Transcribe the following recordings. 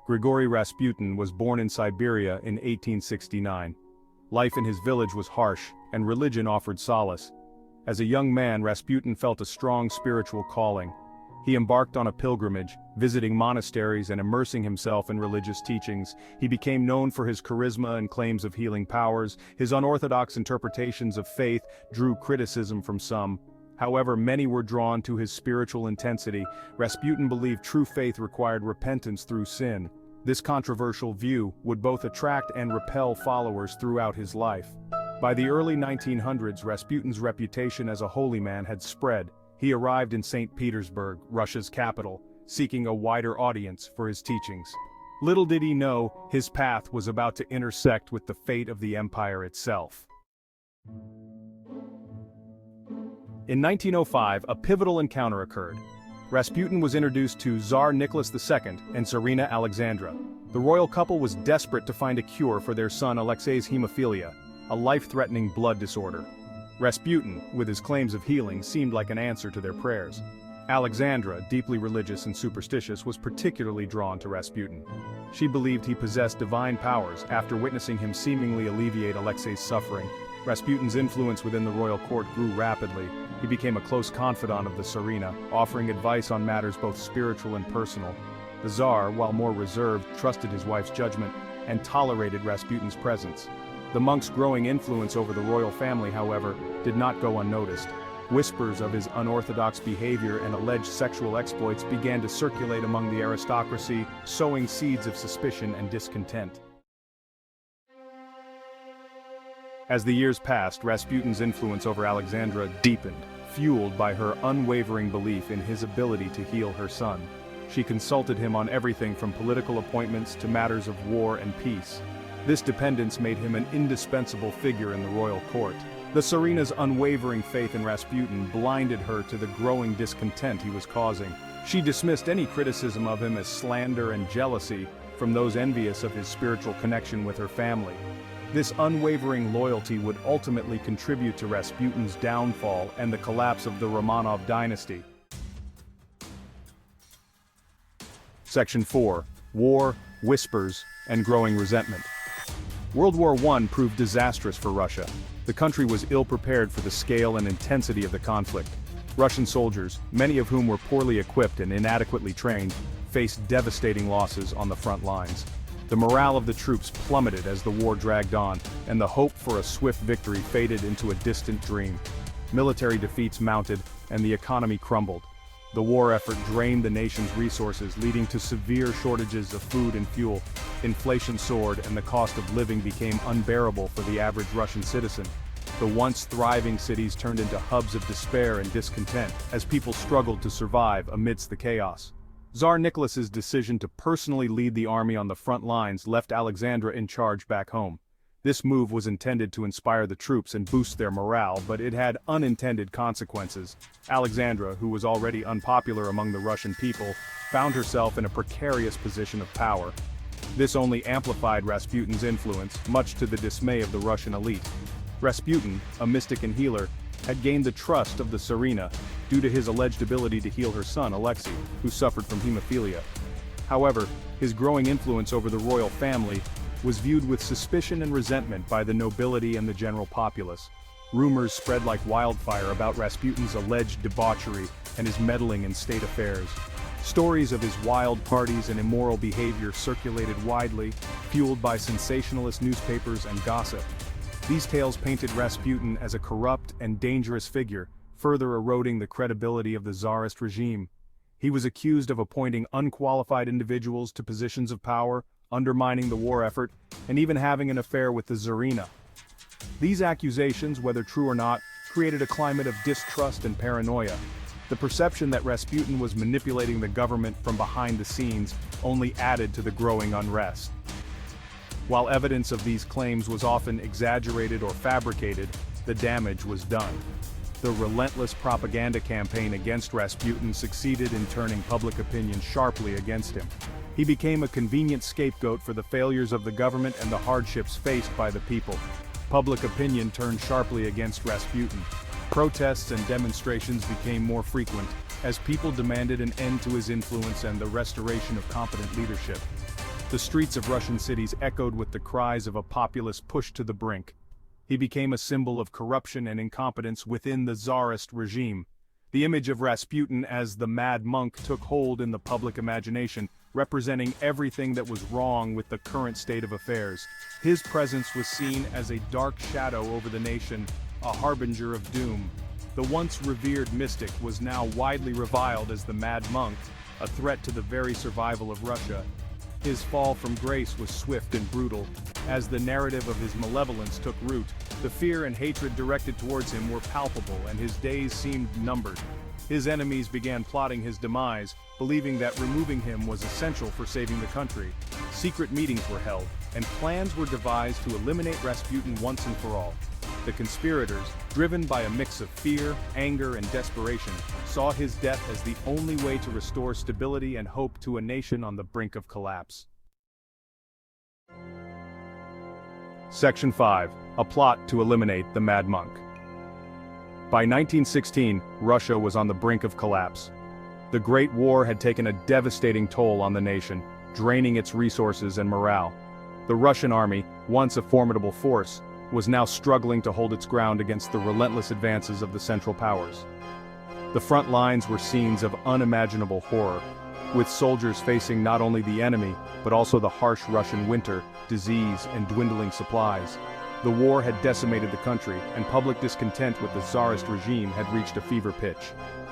Grigori Rasputin was born in Siberia in 1869. Life in his village was harsh, and religion offered solace. As a young man, Rasputin felt a strong spiritual calling. He embarked on a pilgrimage, visiting monasteries and immersing himself in religious teachings. He became known for his charisma and claims of healing powers. His unorthodox interpretations of faith drew criticism from some. However, many were drawn to his spiritual intensity. Rasputin believed true faith required repentance through sin. This controversial view would both attract and repel followers throughout his life. By the early 1900s, Rasputin's reputation as a holy man had spread. He arrived in St. Petersburg, Russia's capital, seeking a wider audience for his teachings. Little did he know, his path was about to intersect with the fate of the empire itself. In 1905, a pivotal encounter occurred. Rasputin was introduced to Tsar Nicholas II and Tsarina Alexandra. The royal couple was desperate to find a cure for their son Alexei's hemophilia, a life-threatening blood disorder. Rasputin, with his claims of healing, seemed like an answer to their prayers. Alexandra, deeply religious and superstitious, was particularly drawn to Rasputin. She believed he possessed divine powers after witnessing him seemingly alleviate Alexei's suffering. Rasputin's influence within the royal court grew rapidly. He became a close confidant of the Tsarina, offering advice on matters both spiritual and personal. The Tsar, while more reserved, trusted his wife's judgment and tolerated Rasputin's presence. The monk's growing influence over the royal family, however, did not go unnoticed. Whispers of his unorthodox behavior and alleged sexual exploits began to circulate among the aristocracy, sowing seeds of suspicion and discontent. As the years passed, Rasputin's influence over Alexandra deepened, fueled by her unwavering belief in his ability to heal her son. She consulted him on everything from political appointments to matters of war and peace. This dependence made him an indispensable figure in the royal court. The Tsarina's unwavering faith in Rasputin blinded her to the growing discontent he was causing. She dismissed any criticism of him as slander and jealousy from those envious of his spiritual connection with her family. This unwavering loyalty would ultimately contribute to Rasputin's downfall and the collapse of the Romanov dynasty. Section 4. War, Whispers, and Growing Resentment. World War I proved disastrous for Russia. The country was ill-prepared for the scale and intensity of the conflict. Russian soldiers, many of whom were poorly equipped and inadequately trained, faced devastating losses on the front lines. The morale of the troops plummeted as the war dragged on, and the hope for a swift victory faded into a distant dream. Military defeats mounted, and the economy crumbled. The war effort drained the nation's resources, leading to severe shortages of food and fuel. Inflation soared, and the cost of living became unbearable for the average Russian citizen. The once thriving cities turned into hubs of despair and discontent, as people struggled to survive amidst the chaos. Tsar Nicholas's decision to personally lead the army on the front lines left Alexandra in charge back home. This move was intended to inspire the troops and boost their morale, but it had unintended consequences. Alexandra, who was already unpopular among the Russian people, found herself in a precarious position of power. This only amplified Rasputin's influence, much to the dismay of the Russian elite. Rasputin, a mystic and healer, had gained the trust of the Tsarina due to his alleged ability to heal her son Alexei, who suffered from hemophilia. However, his growing influence over the royal family was viewed with suspicion and resentment by the nobility and the general populace. Rumors spread like wildfire about Rasputin's alleged debauchery and his meddling in state affairs. Stories of his wild parties and immoral behavior circulated widely, fueled by sensationalist newspapers and gossip. These tales painted Rasputin as a corrupt and dangerous figure, further eroding the credibility of the Tsarist regime. He was accused of appointing unqualified individuals to positions of power, undermining the war effort, and even having an affair with the Tsarina. These accusations, whether true or not, created a climate of distrust and paranoia. The perception that Rasputin was manipulating the government from behind the scenes only added to the growing unrest. While evidence of these claims was often exaggerated or fabricated, the damage was done. The relentless propaganda campaign against Rasputin succeeded in turning public opinion sharply against him. He became a convenient scapegoat for the failures of the government and the hardships faced by the people. Public opinion turned sharply against Rasputin. Protests and demonstrations became more frequent, as people demanded an end to his influence and the restoration of competent leadership. The streets of Russian cities echoed with the cries of a populace pushed to the brink. He became a symbol of corruption and incompetence within the Tsarist regime. The image of Rasputin as the mad monk took hold in the public imagination, representing everything that was wrong with the current state of affairs. His presence was seen as a dark shadow over the nation, a harbinger of doom. The once revered mystic was now widely reviled as the mad monk, a threat to the very survival of Russia. His fall from grace was swift and brutal. As the narrative of his malevolence took root, the fear and hatred directed towards him were palpable and his days seemed numbered. His enemies began plotting his demise, believing that removing him was essential for saving the country. Secret meetings were held, and plans were devised to eliminate Rasputin once and for all. The conspirators, driven by a mix of fear, anger, and desperation, saw his death as the only way to restore stability and hope to a nation on the brink of collapse. Section 5. A plot to eliminate the Mad Monk. By 1916, Russia was on the brink of collapse. The Great War had taken a devastating toll on the nation, draining its resources and morale. The Russian army, once a formidable force, was now struggling to hold its ground against the relentless advances of the Central Powers. The front lines were scenes of unimaginable horror, with soldiers facing not only the enemy, but also the harsh Russian winter, disease, and dwindling supplies. The war had decimated the country, and public discontent with the Tsarist regime had reached a fever pitch.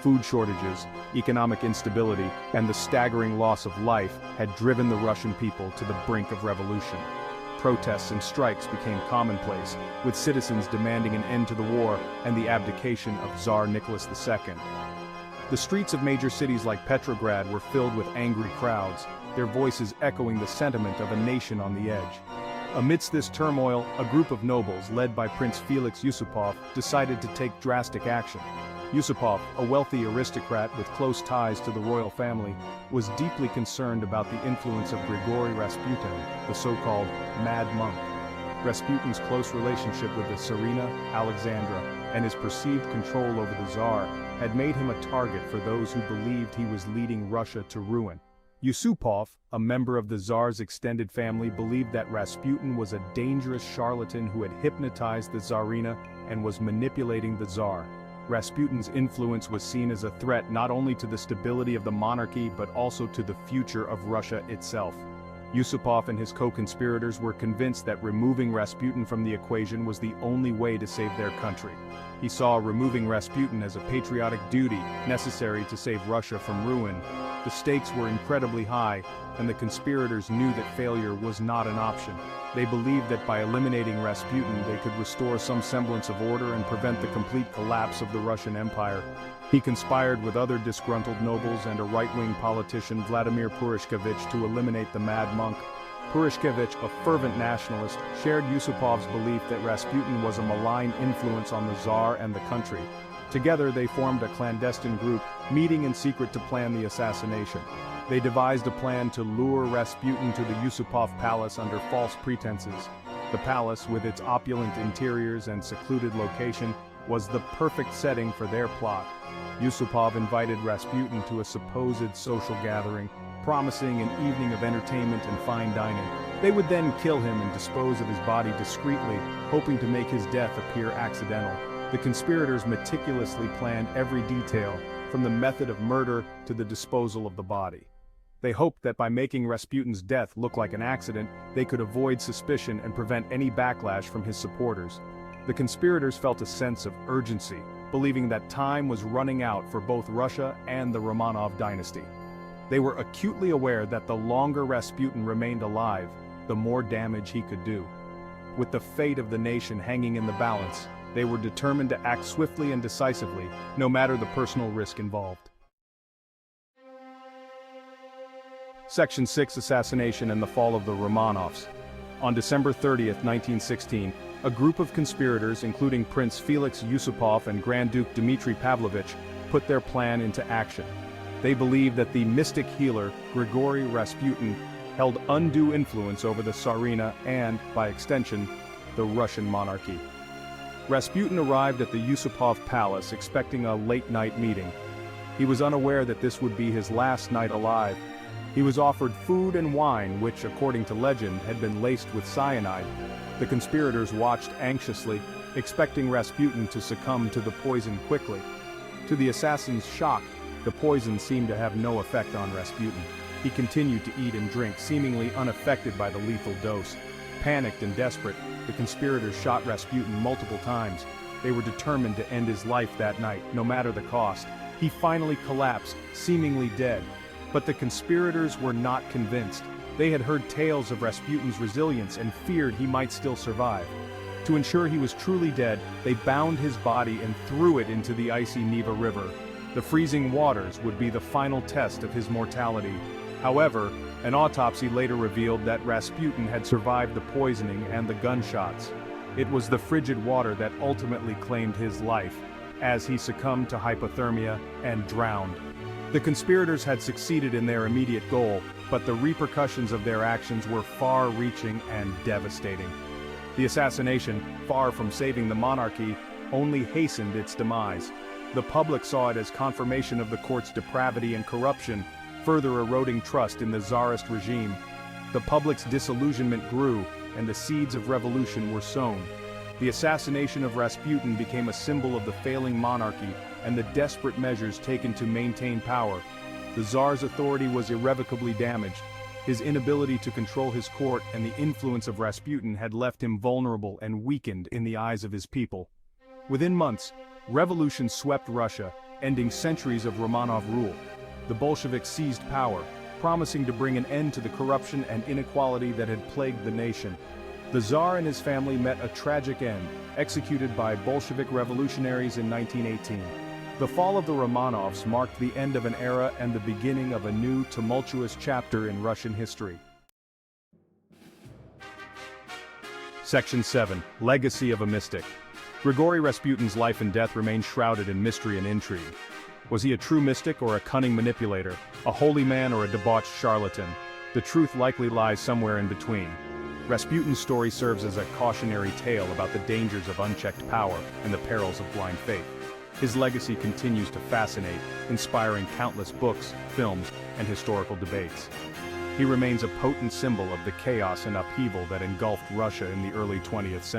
Food shortages, economic instability, and the staggering loss of life had driven the Russian people to the brink of revolution. Protests and strikes became commonplace, with citizens demanding an end to the war and the abdication of Tsar Nicholas II. The streets of major cities like Petrograd were filled with angry crowds, their voices echoing the sentiment of a nation on the edge. Amidst this turmoil, a group of nobles led by Prince Felix Yusupov decided to take drastic action. Yusupov, a wealthy aristocrat with close ties to the royal family, was deeply concerned about the influence of Grigori Rasputin, the so-called Mad Monk. Rasputin's close relationship with the Tsarina, Alexandra, and his perceived control over the Tsar had made him a target for those who believed he was leading Russia to ruin. Yusupov, a member of the Tsar's extended family, believed that Rasputin was a dangerous charlatan who had hypnotized the Tsarina and was manipulating the Tsar. Rasputin's influence was seen as a threat not only to the stability of the monarchy but also to the future of Russia itself. Yusupov and his co-conspirators were convinced that removing Rasputin from the equation was the only way to save their country. He saw removing Rasputin as a patriotic duty necessary to save Russia from ruin. The stakes were incredibly high, and the conspirators knew that failure was not an option. They believed that by eliminating Rasputin they could restore some semblance of order and prevent the complete collapse of the Russian Empire. He conspired with other disgruntled nobles and a right-wing politician, Vladimir Purishkevich, to eliminate the Mad Monk. Purishkevich, a fervent nationalist, shared Yusupov's belief that Rasputin was a malign influence on the Tsar and the country. Together they formed a clandestine group, meeting in secret to plan the assassination. They devised a plan to lure Rasputin to the Yusupov palace under false pretenses. The palace, with its opulent interiors and secluded location, was the perfect setting for their plot. Yusupov invited Rasputin to a supposed social gathering, promising an evening of entertainment and fine dining. They would then kill him and dispose of his body discreetly, hoping to make his death appear accidental. The conspirators meticulously planned every detail, from the method of murder to the disposal of the body. They hoped that by making Rasputin's death look like an accident, they could avoid suspicion and prevent any backlash from his supporters. The conspirators felt a sense of urgency, believing that time was running out for both Russia and the Romanov dynasty. They were acutely aware that the longer Rasputin remained alive, the more damage he could do. With the fate of the nation hanging in the balance, they were determined to act swiftly and decisively, no matter the personal risk involved. Section 6: Assassination and the Fall of the Romanovs. On December 30, 1916, a group of conspirators, including Prince Felix Yusupov and Grand Duke Dmitry Pavlovich, put their plan into action. They believed that the mystic healer, Grigori Rasputin, held undue influence over the Tsarina and, by extension, the Russian monarchy. Rasputin arrived at the Yusupov palace expecting a late-night meeting. He was unaware that this would be his last night alive. He was offered food and wine which, according to legend, had been laced with cyanide. The conspirators watched anxiously, expecting Rasputin to succumb to the poison quickly. To the assassin's shock, the poison seemed to have no effect on Rasputin. He continued to eat and drink, seemingly unaffected by the lethal dose. Panicked and desperate, the conspirators shot Rasputin multiple times. They were determined to end his life that night, no matter the cost. He finally collapsed, seemingly dead. But the conspirators were not convinced. They had heard tales of Rasputin's resilience and feared he might still survive. To ensure he was truly dead, they bound his body and threw it into the icy Neva River. The freezing waters would be the final test of his mortality. However, an autopsy later revealed that Rasputin had survived the poisoning and the gunshots. It was the frigid water that ultimately claimed his life, as he succumbed to hypothermia and drowned. The conspirators had succeeded in their immediate goal, but the repercussions of their actions were far-reaching and devastating. The assassination, far from saving the monarchy, only hastened its demise. The public saw it as confirmation of the court's depravity and corruption, further eroding trust in the Tsarist regime. The public's disillusionment grew, and the seeds of revolution were sown. The assassination of Rasputin became a symbol of the failing monarchy and the desperate measures taken to maintain power. The Tsar's authority was irrevocably damaged. His inability to control his court and the influence of Rasputin had left him vulnerable and weakened in the eyes of his people. Within months, revolution swept Russia, ending centuries of Romanov rule. The Bolsheviks seized power, promising to bring an end to the corruption and inequality that had plagued the nation. The Tsar and his family met a tragic end, executed by Bolshevik revolutionaries in 1918. The fall of the Romanovs marked the end of an era and the beginning of a new, tumultuous chapter in Russian history. Section 7. Legacy of a Mystic. Grigori Rasputin's life and death remain shrouded in mystery and intrigue. Was he a true mystic or a cunning manipulator, a holy man or a debauched charlatan? The truth likely lies somewhere in between. Rasputin's story serves as a cautionary tale about the dangers of unchecked power and the perils of blind faith. His legacy continues to fascinate, inspiring countless books, films, and historical debates. He remains a potent symbol of the chaos and upheaval that engulfed Russia in the early 20th century.